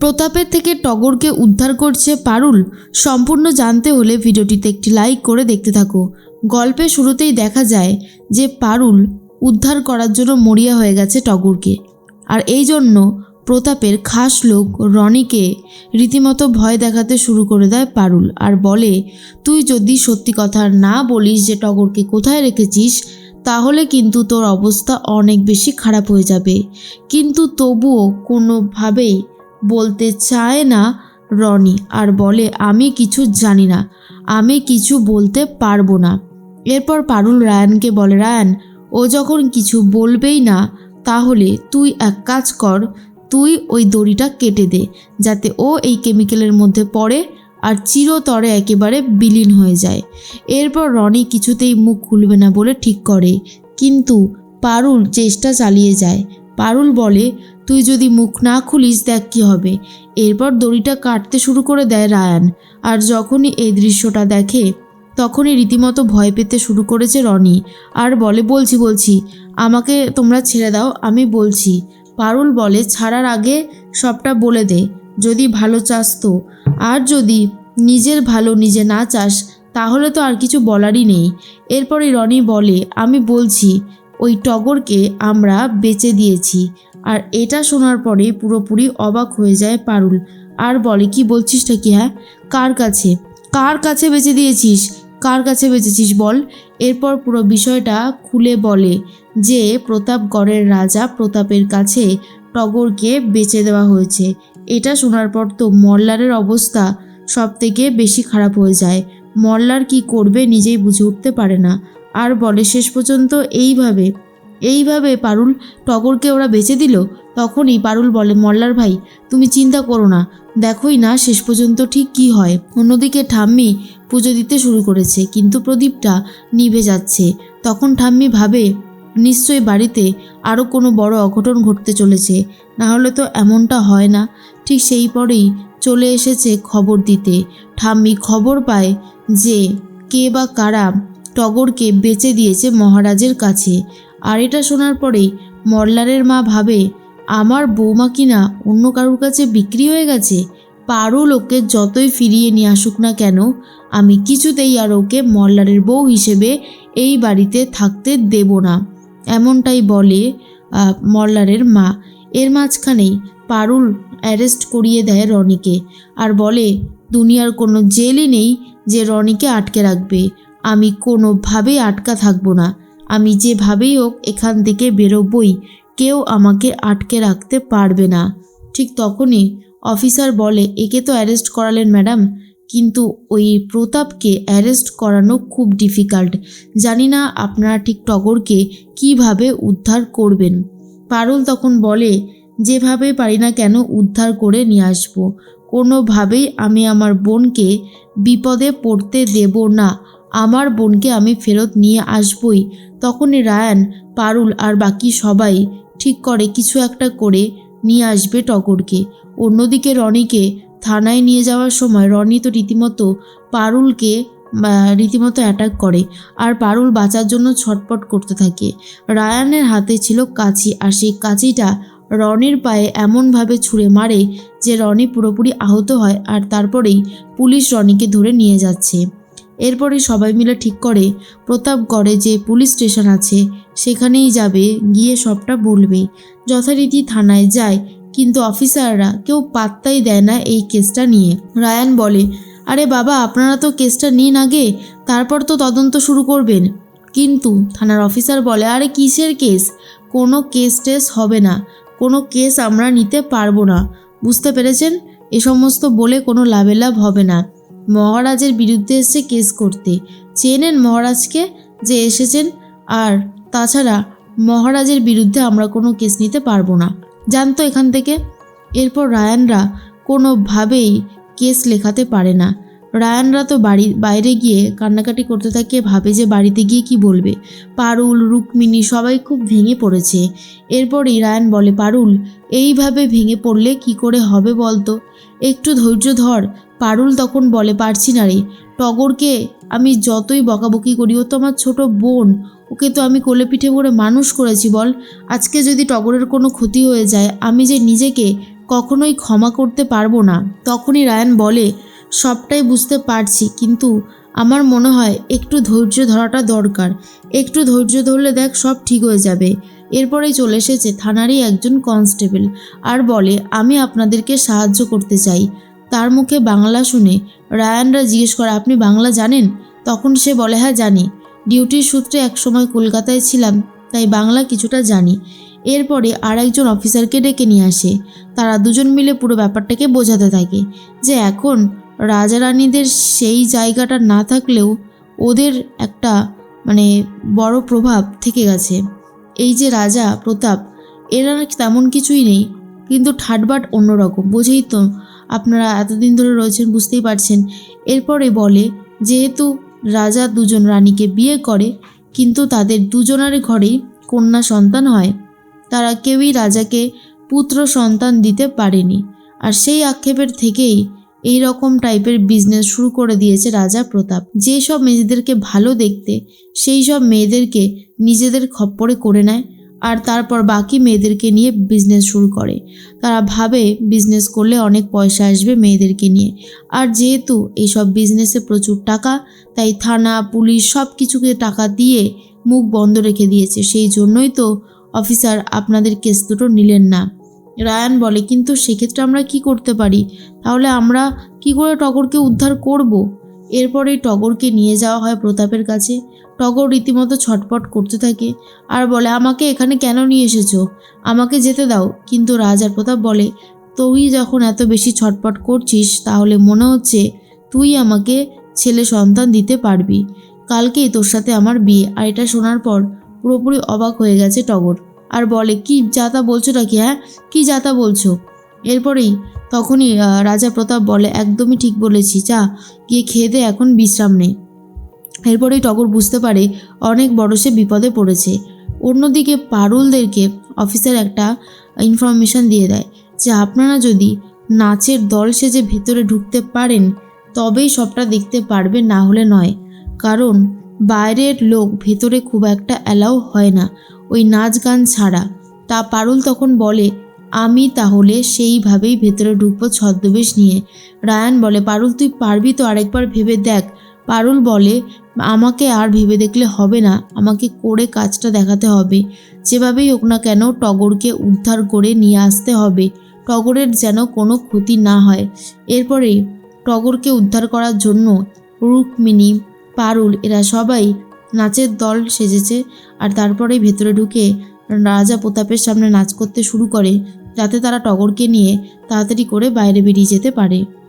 প্রতাপের থেকে টগরকে উদ্ধার করছে পারুল। সম্পূর্ণ জানতে হলে ভিডিওটিতে একটি লাইক করে দেখতে থাকো। গল্পের শুরুতেই দেখা যায় যে পারুল উদ্ধার করার জন্য মরিয়া হয়ে গেছে টগরকে, আর এই জন্য প্রতাপের খাস লোক রনিকে রীতিমতো ভয় দেখাতে শুরু করে দেয় পারুল, আর বলে তুই যদি সত্যি কথা না বলিস যে টগরকে কোথায় রেখেছিস তাহলে কিন্তু তোর অবস্থা অনেক বেশি খারাপ হয়ে যাবে। কিন্তু তবুও কোনোভাবেই বলতে চায় না রনি, আর বলে আমি কিছু জানি না, আমি কিছু বলতে পারবো না। এরপর পারুল রায়ানকে বলে, রায়ান ও যখন কিছু বলবেই না তাহলে তুই এক কাজ কর, তুই ওই দড়িটা কেটে দে যাতে ও এই কেমিক্যালের মধ্যে পড়ে আর চিরতরে একেবারে বিলীন হয়ে যায়। এরপর রনি কিছুতেই মুখ খুলবে না বলে ঠিক করে, কিন্তু পারুল চেষ্টা চালিয়ে যায়। পারুল বলে তুই যদি মুখ না খুলিস দেখ কী হবে। এরপর দড়িটা কাটতে শুরু করে দেয় রায়ান, আর যখনই এই দৃশ্যটা দেখে তখনই রীতিমতো ভয় পেতে শুরু করেছে রনি, আর বলে বলছি আমাকে তোমরা ছেড়ে দাও, আমি বলছি। পারুল বলে ছাড়ার আগে সবটা বলে দে, যদি ভালো চাস তো, আর যদি নিজের ভালো নিজে না চাস তাহলে তো আর কিছু বলারই নেই। এরপরে রনি বলে আমি বলছি ওই টগরকে আমরা বেচে দিয়েছি। আর এটা শোনার পরে পুরোপুরি অবাক হয়ে যায় পারুল, আর বলে কি বলছিসটা কি? হ্যাঁ, কার কাছে বেচে দিয়েছিস, কার কাছে বেচেছিস বল। এরপর পুরো বিষয়টা খুলে বলে যে প্রতাপগড়ের রাজা প্রতাপের কাছে টগরকে বেচে দেওয়া হয়েছে। এটা শোনার পর তো মল্লারের অবস্থা সব থেকে বেশি খারাপ হয়ে যায়। মল্লার কি করবে নিজেই বুঝে উঠতে পারে না, আর বলে শেষ পর্যন্ত এইভাবে পারুল টগরকে ওরা বেচে দিল। তখনই পারুল বলে মল্লার ভাই তুমি চিন্তা করো না, দেখোই না শেষ পর্যন্ত ঠিক কি হয়। অন্যদিকে ঠাম্মি পুজো দিতে শুরু করেছে, কিন্তু প্রদীপটা নিভে যাচ্ছে। তখন ঠাম্মি ভাবে নিশ্চয়ই বাড়িতে আরও কোনো বড় অঘটন ঘটতে চলেছে, না হলে তো এমনটা হয় না। ঠিক সেই পরেই চলে এসেছে খবর দিতে। ঠাম্মি খবর পায় যে কে বা কারা টগরকে বেচে দিয়েছে মহারাজের কাছে। আর এটা শোনার পরেই মল্লারের মা ভাবে আমার বৌমা কিনা অন্য কারোর কাছে বিক্রি হয়ে গেছে। পারুল ওকে যতই ফিরিয়ে নিয়ে আসুক না কেন, আমি কিছুতেই আর ওকে মল্লারের বউ হিসেবে এই বাড়িতে থাকতে দেব না, এমনটাই বলে মল্লারের মা। এর মাঝখানেই পারুল অ্যারেস্ট করিয়ে দেয় রনিকে, আর বলে দুনিয়ার কোনো জেলই নেই যে রনিকে আটকে রাখবে। আমি কোনোভাবেই আটকা থাকবো না, আমি যেভাবেই হোক এখান থেকে বেরোবই, কেউ আমাকে আটকে রাখতে পারবে না। ঠিক তখনই অফিসার বলে একে তো অ্যারেস্ট করালেন ম্যাডাম, কিন্তু ওই প্রতাপকে অ্যারেস্ট করানো খুব ডিফিকাল্ট, জানি না আপনারা ঠিক টগরকে কিভাবে উদ্ধার করবেন। পারুল তখন বলে যেভাবে পারি না কেন উদ্ধার করে নিয়ে আসবো, কোনোভাবেই আমি আমার বোনকে বিপদে পড়তে দেব না, আমার বোনকে আমি ফেরত নিয়ে আসবই। তখনই রায়ান, পারুল আর বাকি সবাই ঠিক করে কিছু একটা করে নিয়ে আসবে টগরকে। অন্যদিকে রনিকে থানায় নিয়ে যাওয়ার সময় রনি তো রীতিমতো পারুলকে রীতিমতো অ্যাটাক করে, আর পারুল বাঁচার জন্য ছটপট করতে থাকে। রায়ানের হাতে ছিল কাঁচি, আর সেই কাঁচিটা রনির পায়ে এমনভাবে ছুঁড়ে মারে যে রনি পুরোপুরি আহত হয়, আর তারপরেই পুলিশ রনিকে ধরে নিয়ে যাচ্ছে। এরপরে সবাই মিলে ঠিক করে প্রতাপগড়ে যে পুলিশ স্টেশন আছে সেখানেই যাবে, গিয়ে সবটা বলবে। যথারীতি থানায় যায়, কিন্তু অফিসাররা কেউ পাত্তাই দেয় না এই কেসটা নিয়ে। রায়ান বলে আরে বাবা আপনারা তো কেসটা নিন আগে, তারপর তো তদন্ত শুরু করবেন। কিন্তু থানার অফিসার বলে আরে কিসের কেস, কোনো কেস টেস হবে না, কোনো কেস আমরা নিতে পারবো না, বুঝতে পেরেছেন? এ সমস্ত বলে কোনো লাভ হবে না। মহারাজের বিরুদ্ধে এসে কেস করতে, চেনেন মহারাজকে যে এসেছেন, আর তাছাড়া মহারাজের বিরুদ্ধে আমরা কোনো কেস নিতে পারবো না, জানতো এখান থেকে। এরপর রায়ানরা কোনোভাবেই কেস লেখাতে পারে না। রায়ানরা তো বাইরে গিয়ে কান্নাকাটি করতে থাকে, ভাবে যে বাড়িতে গিয়ে কি বলবে। পারুল, রুক্মিণী সবাই খুব ভেঙে পড়েছে। এরপরই রায়ান বলে পারুল এইভাবে ভেঙে পড়লে কি করে হবে বলতো, একটু ধৈর্য ধর। পারুল তখন বলে পারছি না রে, টগরকে আমি যতই বকাবকি করি ও তো আমার ছোট বোন, ওকে তো আমি কোলে পিঠে করে মানুষ করেছি বল, আজকে যদি টগরের কোনো ক্ষতি হয়ে যায় আমি যে নিজেকে কখনোই ক্ষমা করতে পারবো না। তখনই রায়ান বলে, সবটাই বুঝতে পারছি, কিন্তু আমার মনে হয় একটু ধৈর্য ধরাটা দরকার। একটু ধৈর্য ধরলে দেখ সব ঠিক হয়ে যাবে। এরপরেই চলে এসেছে থানারই একজন কনস্টেবল আর বলে, আমি আপনাদেরকে সাহায্য করতে চাই। তার মুখে বাংলা শুনে রায়ানরা জিজ্ঞেস করে, আপনি বাংলা জানেন? তখন সে বলে, হ্যাঁ জানি, ডিউটির সূত্রে একসময় কলকাতায় ছিলাম, তাই বাংলা কিছুটা জানি। এরপরে আর একজন অফিসারকে ডেকে নিয়ে আসে। তারা দুজন মিলে পুরো ব্যাপারটাকে বোঝাতে থাকে যে এখন রাজা রানীদের সেই জায়গাটা না থাকলেও ওদের একটা বড় প্রভাব থেকে গেছে। এই যে রাজা প্রতাপ, এরা তেমন কিছুই নেই, কিন্তু ঠাটবাট অন্যরকম। বুঝেই তো, আপনারা এতদিন ধরে রয়েছেন, বুঝতেই পারছেন। এরপরে বলে, যেহেতু রাজা দুজন রানীকে বিয়ে করে, কিন্তু তাদের দুজনের ঘরেই কন্যা সন্তান হয়, তারা কেউই রাজাকে পুত্র সন্তান দিতে পারেনি। আর সেই আক্ষেপের থেকেই এই রকম টাইপের বিজনেস শুরু করে দিয়েছে রাজা প্রতাপ। যেসব মেয়েদেরকে ভালো দেখতে, সেই সব মেয়েদেরকে নিজেদের খপ্পরে করে নেয়, আর তারপর বাকি মেয়েদেরকে নিয়ে বিজনেস শুরু করে। তারা ভাবে বিজনেস করলে অনেক পয়সা আসবে মেয়েদেরকে নিয়ে। আর যেহেতু এইসব বিজনেসে প্রচুর টাকা, তাই থানা পুলিশ সব কিছুকে টাকা দিয়ে মুখ বন্ধ রেখে দিয়েছে। সেই জন্যই তো অফিসার আপনাদের কেস দুটো নিলেন না। রায়ান বলে, কিন্তু সেক্ষেত্রে আমরা কি করতে পারি? তাহলে আমরা কি করে টগরকে উদ্ধার করব? এরপরেই টগরকে নিয়ে যাওয়া হয় প্রতাপের কাছে। টগর রীতিমতো ছটপট করতে থাকে আর বলে, আমাকে এখানে কেন নিয়ে এসেছো? আমাকে যেতে দাও। কিন্তু রাজার প্রতাপ বলে, তুই যখন এত বেশি ছটপট করছিস, তাহলে মনে হচ্ছে তুই আমাকে ছেলে সন্তান দিতে পারবি। কালকেই তোর সাথে আমার বিয়ে। আর এটা শোনার পর পুরোপুরি অবাক হয়ে গেছে টগর আর বলে, কি যাতা বলছো নাকি? হ্যাঁ, কি যাতা বলছো? এরপরেই তখনই রাজা প্রতাপ বলে, একদমই ঠিক বলেছি, যা গিয়ে খেয়ে দে, এখন বিশ্রাম নে। এরপরেই টগর বুঝতে পারে অনেক বড় সে বিপদে পড়েছে। অন্যদিকে পারুলদেরকে অফিসার একটা ইনফরমেশন দিয়ে দেয় যে আপনারা যদি নাচের দল সেজে ভেতরে ঢুকতে পারেন তবেই সবটা দেখতে পারবে, না হলে নয়। কারণ বাইরের লোক ভেতরে খুব একটা অ্যালাউ হয় না, ওই নাচ গান ছাড়া। তা পারুল তখন বলে, আমি তাহলে সেইভাবেই ভেতরে ঢুকবো ছদ্মবেশ নিয়ে। রায়ান বলে, পারুল তুই পারবি তো? আরেকবার ভেবে দেখ। পারুল বলে, আমাকে আর ভেবে দেখলে হবে না, আমাকে করে কাজটা দেখাতে হবে। যেভাবেই হোক না কেন টগরকে উদ্ধার করে নিয়ে আসতে হবে, টগরের যেন কোনো ক্ষতি না হয়। এরপরেই টগরকে উদ্ধার করার জন্য রুক্মিণী, পারুল এরা সবাই নাচের দল সেজেছে। আর তারপরেই ভেতরে ঢুকে রাজা প্রতাপের সামনে নাচ করতে শুরু করে, যাতে তারা টগরকে নিয়ে তাড়াতাড়ি করে বাইরে বেরিয়ে যেতে পারে।